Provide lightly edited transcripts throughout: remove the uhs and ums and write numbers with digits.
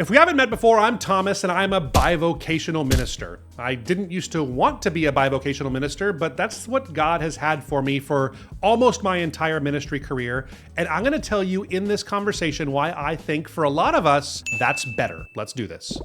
If we haven't met before, I'm Thomas and I'm a bivocational minister. I didn't used to want to be a bivocational minister, but that's what God has had for me for almost my entire ministry career. And I'm going to tell you in this conversation why I think for a lot of us, that's better. Let's do this.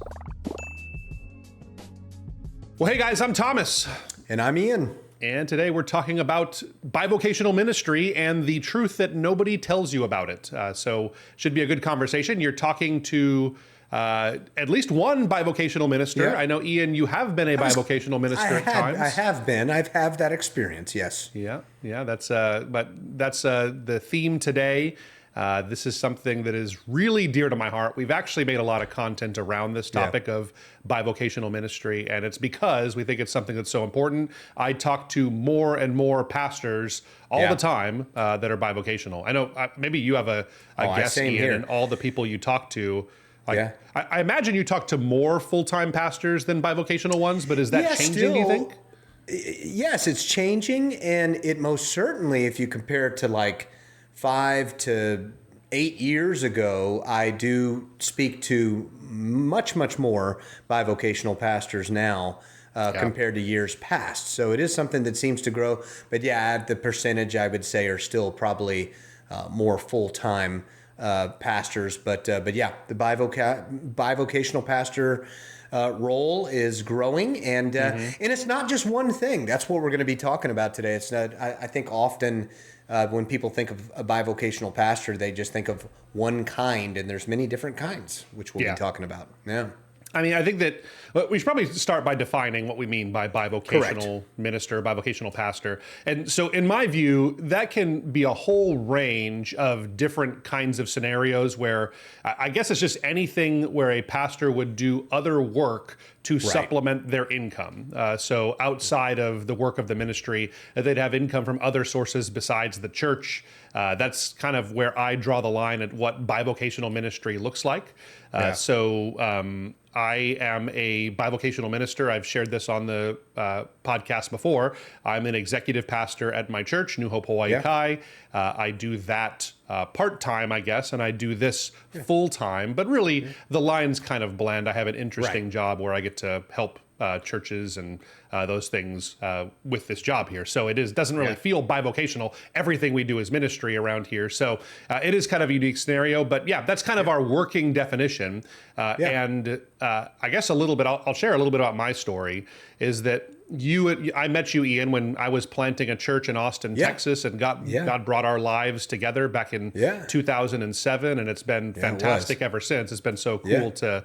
Well, hey guys, I'm Thomas. And I'm Ian. And today we're talking about bivocational ministry and the truth that nobody tells you about it. So should be a good conversation. You're talking to at least one bivocational minister. Yeah. I know, Ian, you have been a bivocational minister at times. I have been. I've had that experience, yes. Yeah. That's the theme today. This is something that is really dear to my heart. We've actually made a lot of content around this topic of bivocational ministry, and it's because we think it's something that's so important. I talk to more and more pastors all the time that are bivocational. I know maybe you have a guess, Ian, here. And all the people you talk to. I imagine you talk to more full-time pastors than bivocational ones, but is that changing, do you think? Yes, it's changing, and it most certainly, if you compare it to like 5 to 8 years ago, I do speak to much more bivocational pastors now compared to years past. So it is something that seems to grow. But yeah, the percentage I would say are still probably more full-time pastors. But yeah, the bivocational pastor role is growing, and it's not just one thing. That's what we're going to be talking about today. It's not. I think often when people think of a bivocational pastor, they just think of one kind, and there's many different kinds, which we'll be talking about. Yeah. I mean, I think that we should probably start by defining what we mean by bivocational minister, bivocational pastor. And so in my view, that can be a whole range of different kinds of scenarios where I guess it's just anything where a pastor would do other work to supplement their income. So outside of the work of the ministry, they'd have income from other sources besides the church. That's kind of where I draw the line at what bivocational ministry looks like. So I am a bivocational minister. I've shared this on the podcast before. I'm an executive pastor at my church, New Hope Hawaii Kai. I do that part-time, I guess, and I do this full-time. But really, the lines kind of blend. I have an interesting job where I get to help churches and those things with this job here. So it doesn't really feel bivocational. Everything we do is ministry around here. So it is kind of a unique scenario, but yeah, that's kind of our working definition. And I guess a little bit, I'll share a little bit about my story, is that I met you, Ian, when I was planting a church in Austin, Texas, and God brought our lives together back in 2007, and it's been fantastic ever since. It's been so cool to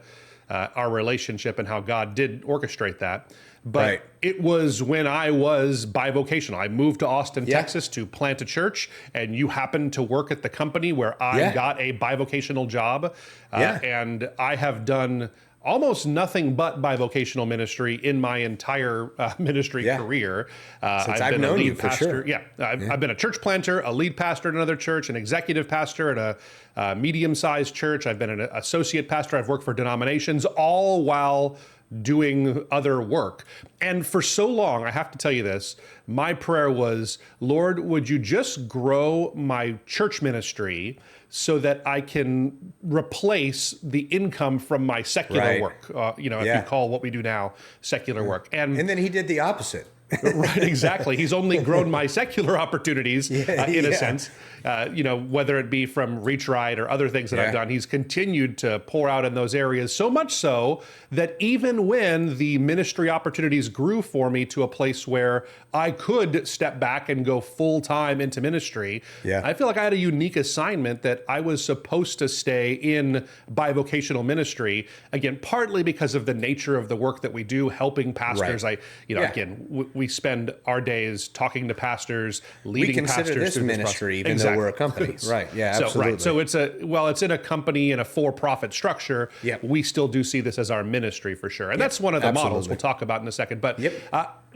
our relationship and how God did orchestrate that. But it was when I was bivocational. I moved to Austin, Texas to plant a church, and you happened to work at the company where I got a bivocational job. And I have done almost nothing but bivocational ministry in my entire ministry career. Since I've known you, for sure. I've been a church planter, a lead pastor at another church, an executive pastor at a medium-sized church. I've been an associate pastor. I've worked for denominations, all while doing other work. And for so long, I have to tell you this, my prayer was, Lord, would you just grow my church ministry so that I can replace the income from my secular work, if you call what we do now secular work. And then he did the opposite. Right, exactly. He's only grown my secular opportunities in a sense, whether it be from Reach Right or other things that I've done. He's continued to pour out in those areas, so much so that even when the ministry opportunities grew for me to a place where I could step back and go full time into ministry, I feel like I had a unique assignment that I was supposed to stay in bivocational ministry, again, partly because of the nature of the work that we do, helping pastors. Again, we spend our days talking to pastors, leading pastors through this ministry, even though we're a company. Right. Yeah, absolutely. So it's in a company in a for-profit structure. We still do see this as our ministry for sure. And that's one of the models we'll talk about in a second. But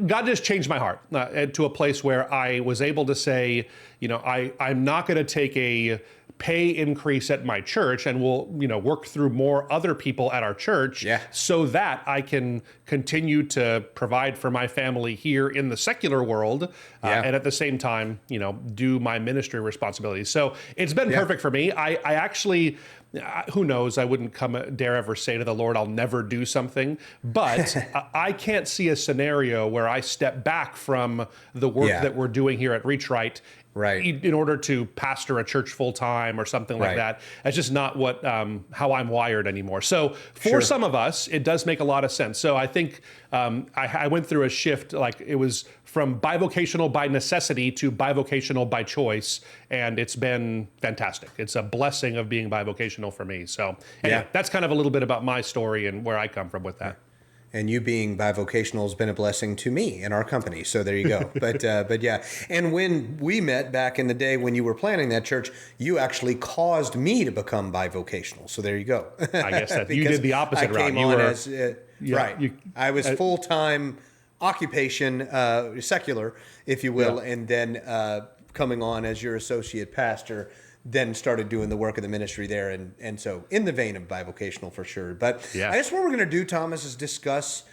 God just changed my heart to a place where I was able to say, I'm not going to take a pay increase at my church, and we'll work through more other people at our church so that I can continue to provide for my family here in the secular world and at the same time do my ministry responsibilities. So it's been perfect for me. I actually who knows? I wouldn't dare ever say to the Lord, I'll never do something. But I can't see a scenario where I step back from the work that we're doing here at Reach Right in order to pastor a church full time or something like that. That's just not what how I'm wired anymore. So for some of us, it does make a lot of sense. So I think I went through a shift, like it was from bivocational by necessity to bivocational by choice, and it's been fantastic. It's a blessing of being bivocational for me. So anyway, that's kind of a little bit about my story and where I come from with that. And you being bivocational has been a blessing to me and our company. So there you go. But yeah. And when we met back in the day when you were planning that church, you actually caused me to become bivocational. So there you go. I guess that you did the opposite route. You were as I was full-time occupation, secular, if you will, and then coming on as your associate pastor, then started doing the work of the ministry there. And so in the vein of bivocational for sure. But I guess what we're going to do, Thomas, is discuss,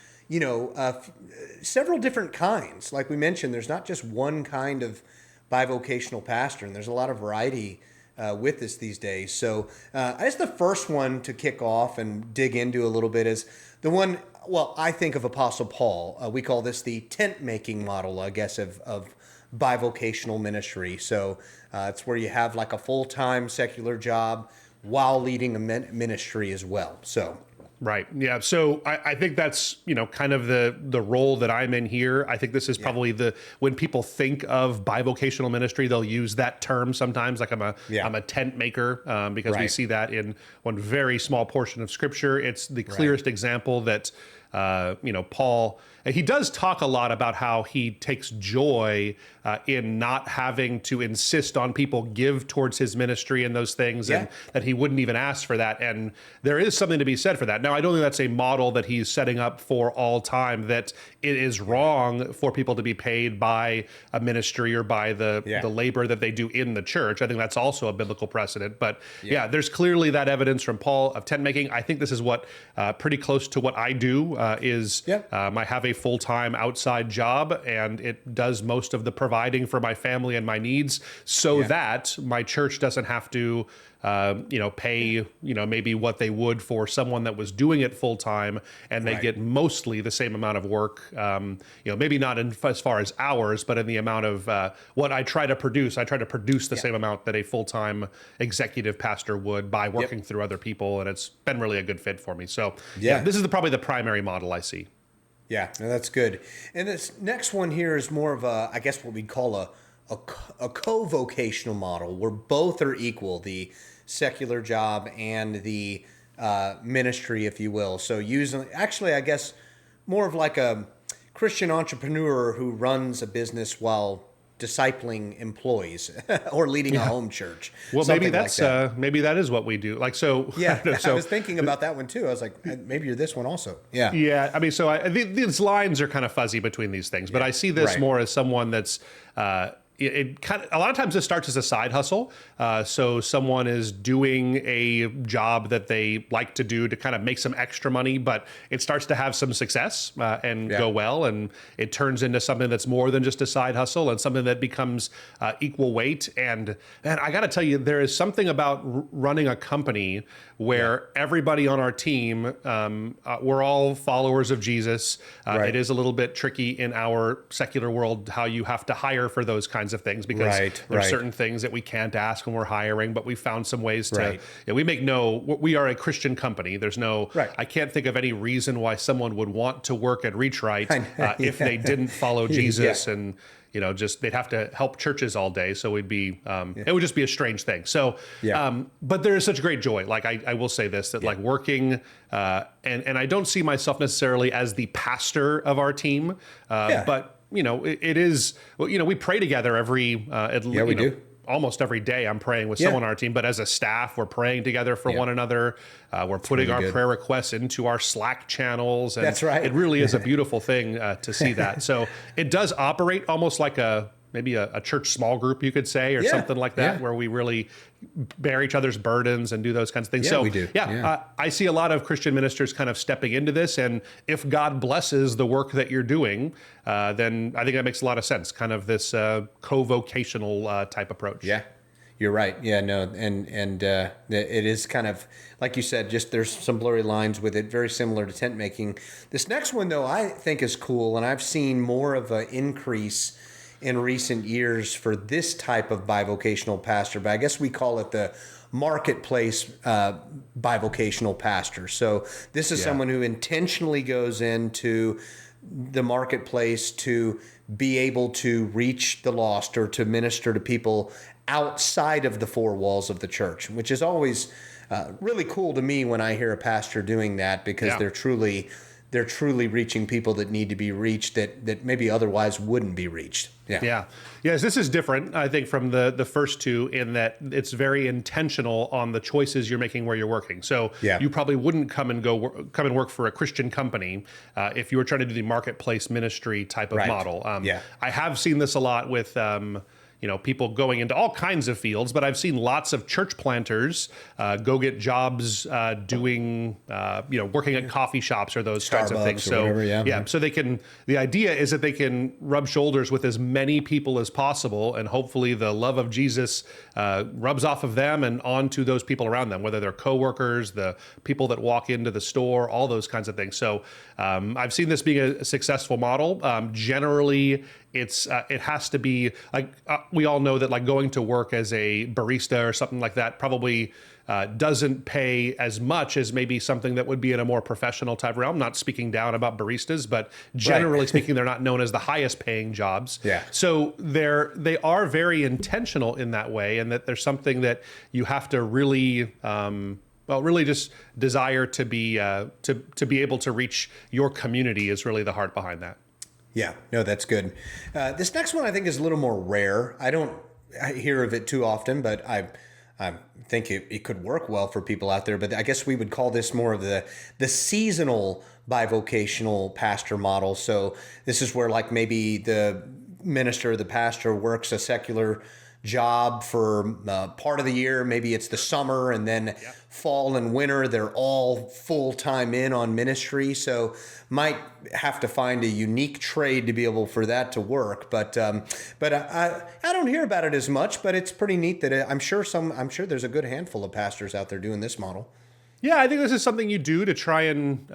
several different kinds. Like we mentioned, there's not just one kind of bivocational pastor, and there's a lot of variety with this these days. So I guess the first one to kick off and dig into a little bit is the one, well, I think of Apostle Paul. We call this the tent-making model, I guess, of bivocational ministry. So it's where you have like a full-time secular job while leading a ministry as well. So right. Yeah. So I think that's, kind of the role that I'm in here. I think this is probably when people think of bivocational ministry, they'll use that term sometimes, like I'm a tent maker, because we see that in one very small portion of scripture. It's the clearest example that, Paul, he does talk a lot about how he takes joy in not having to insist on people give towards his ministry and those things, and that he wouldn't even ask for that. And there is something to be said for that. Now, I don't think that's a model that he's setting up for all time, that it is wrong for people to be paid by a ministry or by the labor that they do in the church. I think that's also a biblical precedent. But there's clearly that evidence from Paul of tent making. I think this is what pretty close to what I do I have a full-time outside job, and it does most of the providing for my family and my needs, so that my church doesn't have to pay, maybe what they would for someone that was doing it full time, and they get mostly the same amount of work, maybe not as far as hours, but in the amount of what I try to produce. I try to produce the same amount that a full-time executive pastor would by working through other people, and it's been really a good fit for me. So this is probably the primary model I see. Yeah, no, that's good. And this next one here is more of I guess what we'd call a co-vocational model, where both are equal, the secular job and the ministry, if you will. So I guess more of like a Christian entrepreneur who runs a business while discipling employees or leading a home churge. Well, maybe that's maybe that is what we do. Like, so I was thinking about that one too. I was like, maybe you're this one also. Yeah. I mean, so these lines are kind of fuzzy between these things, but I see this more as someone that's it kind of, a lot of times this starts as a side hustle. So someone is doing a job that they like to do to kind of make some extra money, but it starts to have some success and go well, and it turns into something that's more than just a side hustle and something that becomes equal weight. And I got to tell you, there is something about running a company where everybody on our team, we're all followers of Jesus. It is a little bit tricky in our secular world how you have to hire for those kinds of things, because there's certain things that we can't ask when we're hiring, but we found some ways to, we are a Christian company. There's no, I can't think of any reason why someone would want to work at Reach Right if they didn't follow Jesus and, just they'd have to help churches all day. So we'd be, it would just be a strange thing. So, but there is such great joy. Like I will say this, that like working, and I don't see myself necessarily as the pastor of our team, but it is, we pray together every, we do. Almost every day I'm praying with someone on our team, but as a staff, we're praying together for one another. We're putting our prayer requests into our Slack channels. And that's right. It really is a beautiful thing to see that. So it does operate almost like maybe a church small group, you could say, or something like that, where we really bear each other's burdens and do those kinds of things. Yeah, we do. I see a lot of Christian ministers kind of stepping into this, and if God blesses the work that you're doing, then I think that makes a lot of sense, kind of this co-vocational type approach. Yeah. You're right. Yeah, no, and it is kind of like you said. Just there's some blurry lines with it, very similar to tent making. This next one, though, I think is cool, and I've seen more of an increase in recent years for this type of bivocational pastor. But I guess we call it the marketplace bivocational pastor. So this is someone who intentionally goes into the marketplace to be able to reach the lost or to minister to people outside of the four walls of the church, which is always really cool to me when I hear a pastor doing that, because they're truly reaching people that need to be reached that maybe otherwise wouldn't be reached. Yes, this is different, I think, from the first two, in that it's very intentional on the choices you're making where you're working. So you probably wouldn't come and work for a Christian company if you were trying to do the marketplace ministry type of model. I have seen this a lot with people going into all kinds of fields, but I've seen lots of church planters go get jobs doing, working at coffee shops or those kinds of things. So whatever, so the idea is that they can rub shoulders with as many people as possible, and hopefully the love of Jesus rubs off of them and onto those people around them, whether they're coworkers, the people that walk into the store, all those kinds of things. So I've seen this being a successful model. Generally, it has to be like we all know that like going to work as a barista or something like that probably doesn't pay as much as maybe something that would be in a more professional type realm. Not speaking down about baristas, but generally speaking, they're not known as the highest paying jobs. So they are very intentional in that way, and that there's something that you have to really really just desire to be able to reach your community is really the heart behind that. Yeah, no, that's good. This next one I think is a little more rare. I don't hear of it too often, but I think it could work well for people out there. But I guess we would call this more of the seasonal bivocational pastor model. So this is where like maybe the minister, the pastor works a secular job for part of the year. Maybe it's the summer, and then fall and winter, they're all full-time in on ministry. So might have to find a unique trade to be able for that to work. But I don't hear about it as much, but it's pretty neat that I'm sure there's a good handful of pastors out there doing this model. Yeah, I think this is something you do to try and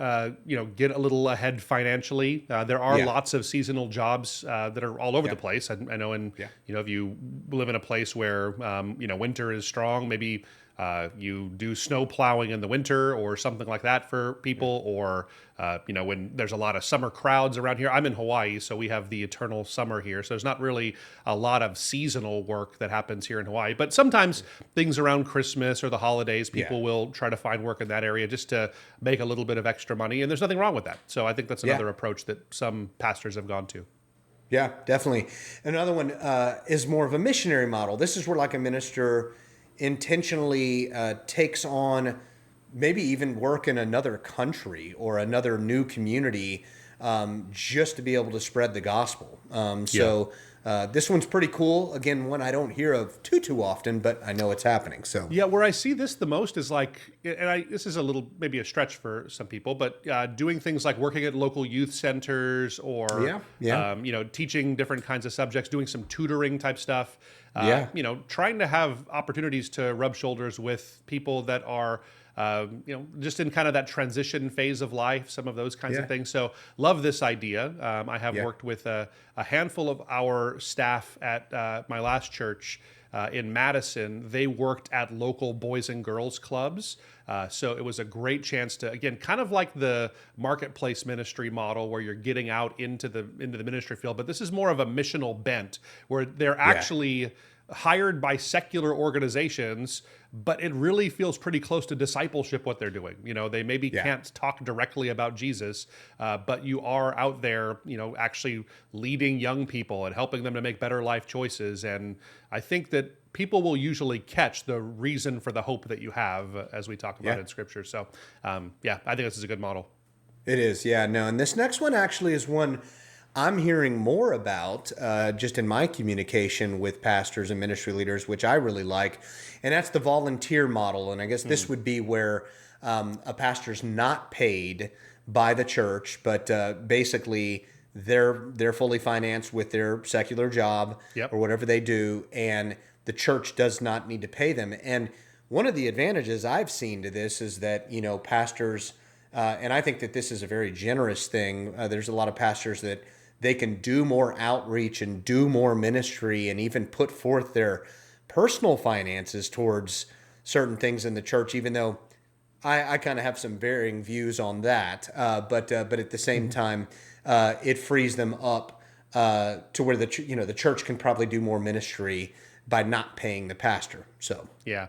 get a little ahead financially. There are lots of seasonal jobs that are all over the place. I know, if you live in a place where winter is strong, maybe you do snow plowing in the winter or something like that for people, or when there's a lot of summer crowds around here. I'm in Hawaii, so we have the eternal summer here. So there's not really a lot of seasonal work that happens here in Hawaii. But sometimes things around Christmas or the holidays, people will try to find work in that area just to make a little bit of extra money. And there's nothing wrong with that. So I think that's another approach that some pastors have gone to. Yeah, definitely. Another one is more of a missionary model. This is where like a minister intentionally takes on maybe even work in another country or another new community just to be able to spread the gospel. This one's pretty cool. Again, one I don't hear of too often, but I know it's happening. So where I see this the most is like, this is a little maybe a stretch for some people, but doing things like working at local youth centers or teaching different kinds of subjects, doing some tutoring type stuff. Trying to have opportunities to rub shoulders with people that are just in kind of that transition phase of life, some of those kinds of things. So love this idea. I have worked with a handful of our staff at my last church in Madison. They worked at local boys and girls clubs. So it was a great chance to, again, kind of like the marketplace ministry model where you're getting out into the ministry field, but this is more of a missional bent where they're actually hired by secular organizations, but it really feels pretty close to discipleship what they're doing. They maybe can't talk directly about Jesus, but you are out there, actually leading young people and helping them to make better life choices. And I think that people will usually catch the reason for the hope that you have as we talk about in Scripture. So, I think this is a good model. It is, and this next one actually is one I'm hearing more about just in my communication with pastors and ministry leaders, which I really like, and that's the volunteer model. And I guess this would be where a pastor's not paid by the church, but basically they're fully financed with their secular job or whatever they do, and the church does not need to pay them. And one of the advantages I've seen to this is that, pastors, and I think that this is a very generous thing. There's a lot of pastors that they can do more outreach and do more ministry and even put forth their personal finances towards certain things in the church, even though I kind of have some varying views on that. But at the same time, it frees them up to where the church can probably do more ministry by not paying the pastor. So yeah,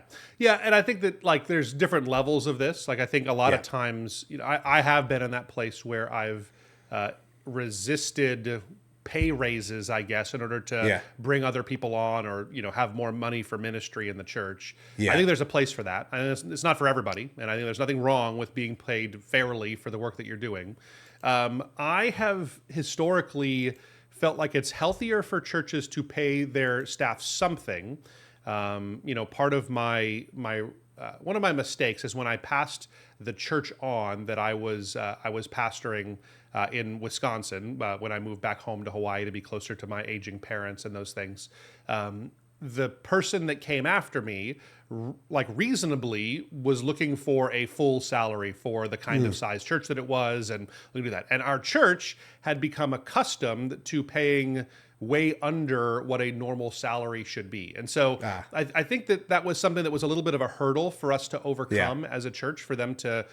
and I think that like there's different levels of this. Like I think a lot of times, I have been in that place where I've resisted pay raises, I guess, in order to bring other people on or have more money for ministry in the church. I think there's a place for that. And it's not for everybody, and I think there's nothing wrong with being paid fairly for the work that you're doing. I have historically felt like it's healthier for churches to pay their staff something. Part of my one of my mistakes is when I passed the church on that I was pastoring in Wisconsin when I moved back home to Hawaii to be closer to my aging parents and those things. The person that came after me, like reasonably, was looking for a full salary for the kind of size church that it was, and we do that. And our church had become accustomed to paying way under what a normal salary should be. And so I think that was something that was a little bit of a hurdle for us to overcome as a church, for them to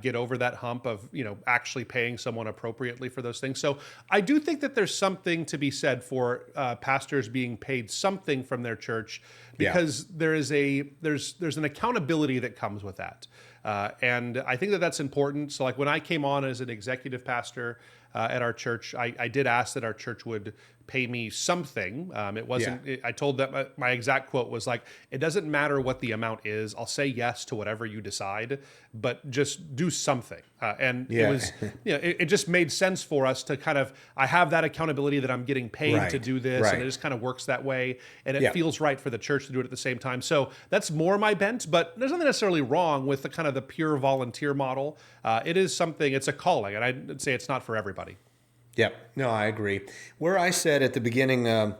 get over that hump of, actually paying someone appropriately for those things. So I do think that there's something to be said for pastors being paid something from their church, because there's an accountability that comes with that. And I think that that's important. So like when I came on as an executive pastor at our church, I did ask that our church would pay me something. It wasn't, I told them, my exact quote was like, it doesn't matter what the amount is. I'll say yes to whatever you decide, but just do something. And it was, it just made sense for us to kind of, I have that accountability that I'm getting paid to do this. And it just kind of works that way. And it feels right for the church to do it at the same time. So that's more my bent, but there's nothing necessarily wrong with the kind of the pure volunteer model. It is something, it's a calling, and I'd say it's not for everybody. Yep. No, I agree. Where I said at the beginning,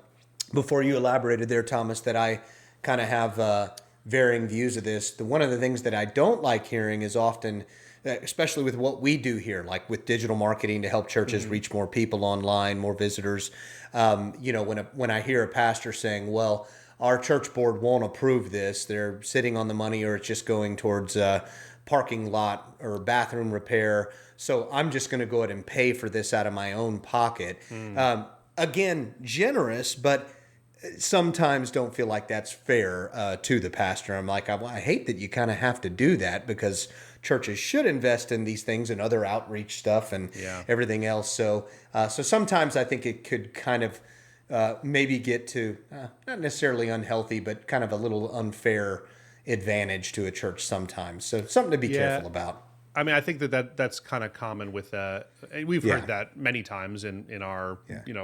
before you elaborated there, Thomas, that I kind of have varying views of this. One of the things that I don't like hearing is often, especially with what we do here, like with digital marketing to help churches reach more people online, more visitors. When I hear a pastor saying, well, our church board won't approve this, they're sitting on the money, or it's just going towards parking lot or bathroom repair, so I'm just going to go ahead and pay for this out of my own pocket. Again, generous, but sometimes don't feel like that's fair to the pastor. I'm like, I hate that you kind of have to do that, because churches should invest in these things and other outreach stuff and everything else. So sometimes I think it could kind of maybe get to not necessarily unhealthy, but kind of a little unfair advantage to a church sometimes. So something to be careful about. I mean, I think that's kind of common with we've heard that many times in our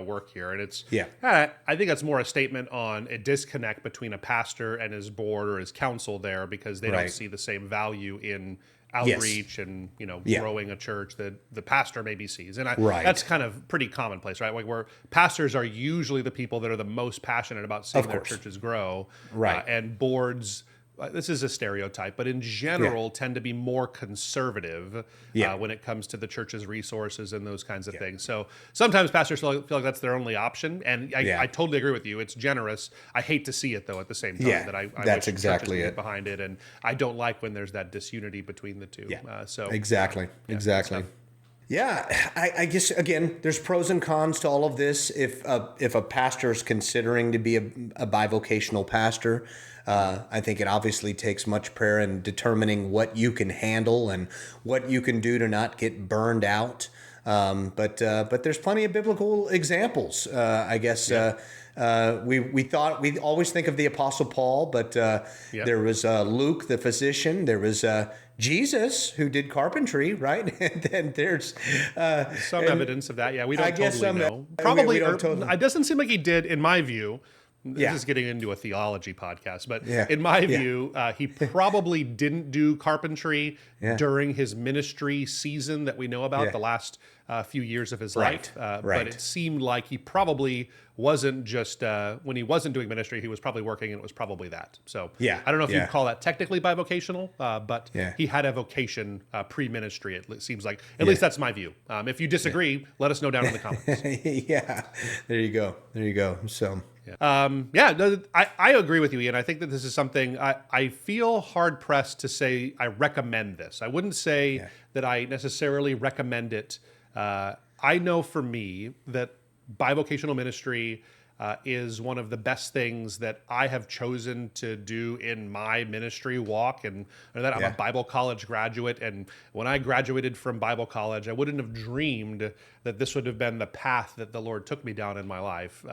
work here, and it's I think that's more a statement on a disconnect between a pastor and his board or his council there, because they don't see the same value in outreach and growing a church that the pastor maybe sees, and that's kind of pretty commonplace, right? Like where pastors are usually the people that are the most passionate about seeing their churches grow, and boards. This is a stereotype, but in general tend to be more conservative when it comes to the church's resources and those kinds of things. So sometimes pastors feel like that's their only option, and I totally agree with you. It's generous. I hate to see it though at the same time. That I that's wish exactly churches it get behind it, and I don't like when there's that disunity between the two. Exactly. Yeah, I guess, again, there's pros and cons to all of this. If a pastor is considering to be a bivocational pastor, I think it obviously takes much prayer in determining what you can handle and what you can do to not get burned out. But there's plenty of biblical examples. I guess we always think of the Apostle Paul, but there was Luke the physician. There was Jesus, who did carpentry, right? And then there's some evidence of that. Yeah, we don't totally know. Probably, it doesn't seem like he did, in my view. this is getting into a theology podcast, but Yeah. in my view, he probably didn't do carpentry during his ministry season that we know about, the last few years of his life. But it seemed like he probably wasn't just, when he wasn't doing ministry, he was probably working, and it was probably that. So I don't know if you'd call that technically bivocational, but he had a vocation pre-ministry, it seems like. At least that's my view. If you disagree, let us know down in the comments. There you go. So I agree with you, Ian. I think that this is something I feel hard pressed to say I recommend this. I wouldn't say that I necessarily recommend it. I know for me that bivocational ministry is one of the best things that I have chosen to do in my ministry walk, and that I'm a Bible college graduate. And when I graduated from Bible college, I wouldn't have dreamed that this would have been the path that the Lord took me down in my life.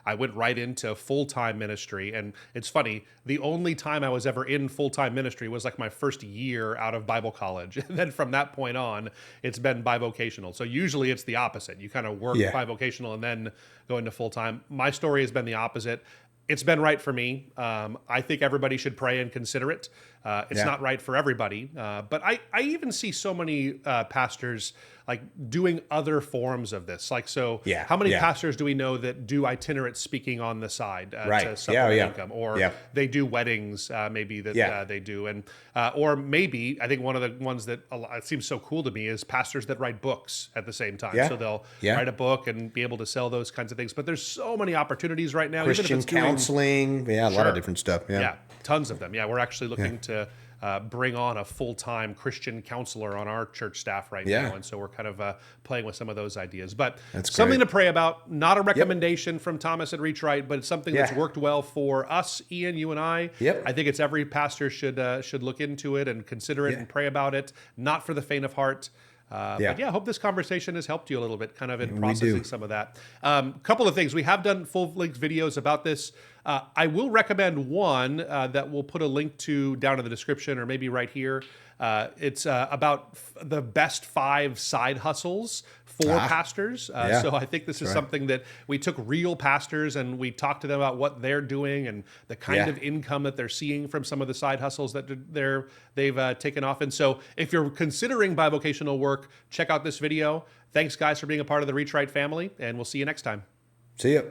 I went right into full-time ministry, and it's funny, the only time I was ever in full-time ministry was like my first year out of Bible college. And then from that point on, it's been bivocational. So usually it's the opposite. You kind of work bivocational and then go into full-time. My story has been the opposite. It's been right for me. I think everybody should pray and consider it. It's not right for everybody. But I even see so many pastors like doing other forms of this. Like, so how many pastors do we know that do itinerant speaking on the side to supplement income? Or they do weddings, maybe that they do. And or maybe, I think one of the ones that it seems so cool to me is pastors that write books at the same time. So they'll write a book and be able to sell those kinds of things. But there's so many opportunities right now. Christian counseling, a lot of different stuff. Yeah, tons of them. Yeah, we're actually looking to bring on a full-time Christian counselor on our church staff right now. And so we're kind of playing with some of those ideas. But something to pray about, not a recommendation from Thomas at Reach Right, but it's something that's worked well for us, Ian, you and I. I think it's every pastor should look into it and consider it and pray about it, not for the faint of heart. But I hope this conversation has helped you a little bit kind of in processing some of that. Couple of things. We have done full-length videos about this. I will recommend one that we'll put a link to down in the description or maybe right here. It's about the best 5 side hustles for pastors. So I think this is something that we took real pastors and we talked to them about what they're doing and the kind of income that they're seeing from some of the side hustles that they've taken off. And so if you're considering bivocational work, check out this video. Thanks, guys, for being a part of the Reach Right family, and we'll see you next time. See ya.